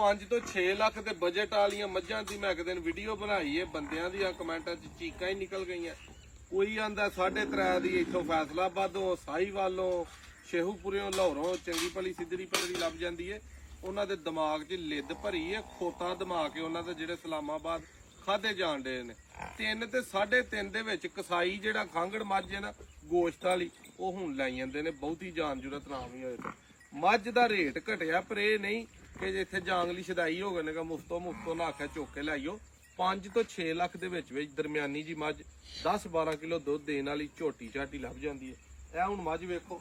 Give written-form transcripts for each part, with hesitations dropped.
5 ਤੋਂ 6 ਲੱਖ ਦੇ ਬਜਟ ਵਾਲੀਆਂ ਮੱਝਾਂ ਦੀ ਮੈਂ ਇੱਕ ਦਿਨ ਵੀਡੀਓ ਬਣਾਈ ਏ, ਬੰਦਿਆਂ ਦੀਆਂ ਕਮੈਂਟਾਂ 'ਚ ਚੀਕਾਂ ਹੀ ਨਿਕਲ ਗਈਆਂ। ਕੋਈ ਆਂਦਾ 3.5 ਦੀ ਇੱਥੋਂ ਫੈਸਲਾਬਾਦੋਂ, ਸਾਹੀਵਾਲੋਂ, ਸ਼ੇਹੂਪੁਰਿਓਂ, ਲਾਹੌਰੋਂ ਚੰਗੀ ਭਲੀ ਸਿੱਧਰੀ ਪੱਧਰੀ ਲੱਭ ਜਾਂਦੀ ਏ। ਉਹਨਾਂ ਦੇ ਦਿਮਾਗ 'ਚ ਲਿੱਦ ਭਰੀ ਏ, ਖੋਤਾ ਦਿਮਾਗ ਏ ਉਹਨਾਂ ਦੇ, ਜਿਹੜੇ ਇਸਲਾਮਾਬਾਦ ਖਾਦੇ ਜਾਣ ਡੇ ਨੇ। 3 ਤੇ 3.5 ਦੇ ਵਿੱਚ ਕਸਾਈ ਜਿਹੜਾ ਖਾਂਗੜ ਮੱਝ ਹੈ ਨਾ ਗੋਸ਼ਤ ਵਾਲੀ, ਉਹ ਹੁਣ ਲੈ ਜਾਂਦੇ ਨੇ, ਬਹੁਤੀ ਜਾਨ ਜ਼ਰੂਰਤ ਨਾ ਵੀ ਹੋਏ ਤਾਂ। ਮੱਝ ਦਾ ਰੇਟ ਘਟਿਆ, ਪਰ ਇਹ ਨਹੀਂ ਕਿ ਜੇ ਇੱਥੇ ਜਾਂਗਲੀ ਛਦਾਈ ਹੋ ਗਏ ਨੇ ਮੁਫਤੋਂ ਨਾ ਆਖਿਆ ਚੁੱਕ ਕੇ ਲਾਈਓ। 5 ਤੋਂ 6 ਲੱਖ ਦੇ ਵਿੱਚ ਦਰਮਿਆਨੀ ਜੀ ਮੱਝ 10-12 ਕਿਲੋ ਦੁੱਧ ਦੇਣ ਵਾਲੀ ਝੋਟੀ ਝਾਟੀ ਲੱਭ ਜਾਂਦੀ ਹੈ। ਇਹ ਹੁਣ ਮੱਝ ਵੇਖੋ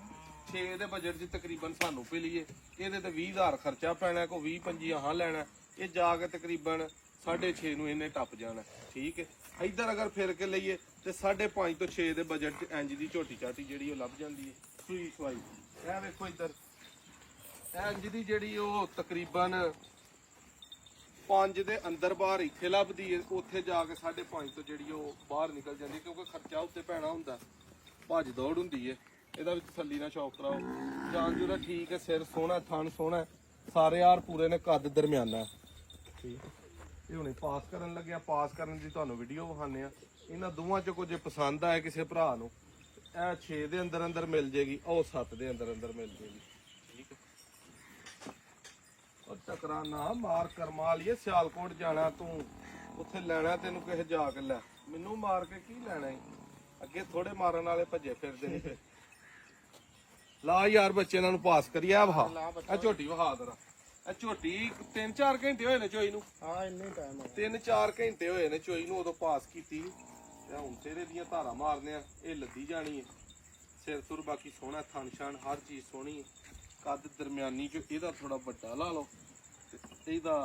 6 ਦੇ ਬਜਟ 'ਚ ਤਕਰੀਬਨ ਸਾਨੂੰ ਪੀ ਲਈਏ, ਇਹਦੇ ਤੇ 20,000 ਖਰਚਾ ਪੈਣਾ, ਕੋਈ 20-25 ਆਹ ਲੈਣਾ, ਇਹ ਜਾ ਕੇ ਤਕਰੀਬਨ 6.5 ਨੂੰ ਇਹਨੇ ਟੱਪ ਜਾਣਾ। ਠੀਕ ਹੈ, ਇੱਧਰ ਅਗਰ ਫਿਰ ਕੇ ਲਈਏ ਤੇ 5.5 ਤੋਂ 6 ਦੇ ਬਜਟ 'ਚ ਇੰਜ ਦੀ ਝੋਟੀ ਝਾਟੀ ਜਿਹੜੀ ਉਹ ਲੱਭ ਜਾਂਦੀ ਹੈ ਸੂਈ ਸਵਾਈ। ਇਹ ਵੇਖੋ ਇੱਧਰ ਇੰਜ ਦੀ ਜਿਹੜੀ ਉਹ ਤਕਰੀਬਨ 5 ਦੇ ਅੰਦਰ ਬਾਹਰ ਇੱਥੇ ਲੱਭਦੀ ਹੈ, ਉੱਥੇ ਜਾ ਕੇ 5.5 ਤੋਂ ਜਿਹੜੀ ਉਹ ਬਾਹਰ ਨਿਕਲ ਜਾਂਦੀ, ਕਿਉਂਕਿ ਖਰਚਾ ਉੱਤੇ ਪੈਣਾ ਹੁੰਦਾ, ਭੱਜ ਦੌੜ ਹੁੰਦੀ ਹੈ। ਇਹਦਾ ਵੀ ਤਸੱਲੀ ਨਾਲ ਸ਼ੌਕ ਕਰਾਓ। ਜਾਨ ਜੂਰਾ ਠੀਕ ਹੈ, ਸਿਰ ਸੋਹਣਾ, ਥਣ ਸੋਹਣਾ, ਸਾਰੇ ਯਾਰ ਪੂਰੇ ਨੇ, ਕੱਦ ਦਰਮਿਆਨਾ। ਠੀਕ ਹੈ, ਇਹ ਹੁਣੇ ਪਾਸ ਕਰਨ ਲੱਗਿਆ, ਪਾਸ ਕਰਨ ਦੀ ਤੁਹਾਨੂੰ ਵੀਡੀਓ ਵਿਖਾਉਂਦੇ ਆ। ਇਹਨਾਂ ਦੋਵਾਂ ਚੋਂ ਕੁਝ ਪਸੰਦ ਆਏ ਕਿਸੇ ਭਰਾ ਨੂੰ, ਇਹ 6 ਦੇ ਅੰਦਰ ਮਿਲ ਜੇਗੀ, ਉਹ 7 ਦੇ ਅੰਦਰ ਮਿਲ ਜੇਗੀ। ਠੀਕ ਹੈ, ਉਹ ਟਕਰਾ ਨਾ ਮਾਰ, ਕਰਮਾ ਲਈਏ ਸਿਆਲਕੋਟ ਜਾਣਾ ਤੂੰ, ਉੱਥੇ ਲੈਣਾ ਤੈਨੂੰ ਕਿਸੇ ਜਾ ਕੇ ਲੈ, ਮੈਨੂੰ ਮਾਰ ਕੇ ਕੀ ਲੈਣਾ, ਅੱਗੇ ਥੋੜੇ ਮਾਰਨ ਵਾਲੇ ਭੱਜੇ ਫਿਰਦੇ ਨੇ। ਲਾ ਯਾਰ ਬੱਚੇ ਇਹਨਾਂ ਨੂੰ ਪਾਸ ਕਰੀਏ। ਆ ਵਹਾ ਆ ਝੋਟੀ ਵਹਾ ਦਰਾ, ਇਹ ਝੋਟੀ 3-4 ਘੰਟੇ ਹੋਏ ਨੇ ਚੋਈ ਨੂੰ। ਹਾਂ ਇੰਨੇ ਟਾਈਮ 3-4 ਘੰਟੇ ਹੋਏ ਨੇ ਚੋਈ ਨੂੰ, ਉਦੋਂ ਪਾਸ ਕੀਤੀ। ਹੁਣ ਤੇਰੇ ਦੀਆਂ ਧਾਰਾਂ ਮਾਰਨੇ ਆ, ਇਹ ਲੱਦੀ ਜਾਣੀ ਹੈ। ਸਿਰ ਸੁਰ ਬਾਕੀ ਸੋਹਣਾ, ਥਣ ਛਣ ਹਰ ਚੀਜ਼ ਸੋਹਣੀ ਹੈ। ਕੱਦ ਦਰਮਿਆਨੀ ਚ ਇਹਦਾ ਥੋੜਾ ਵੱਡਾ ਲਾ ਲਓ ਤੇ ਇਹਦਾ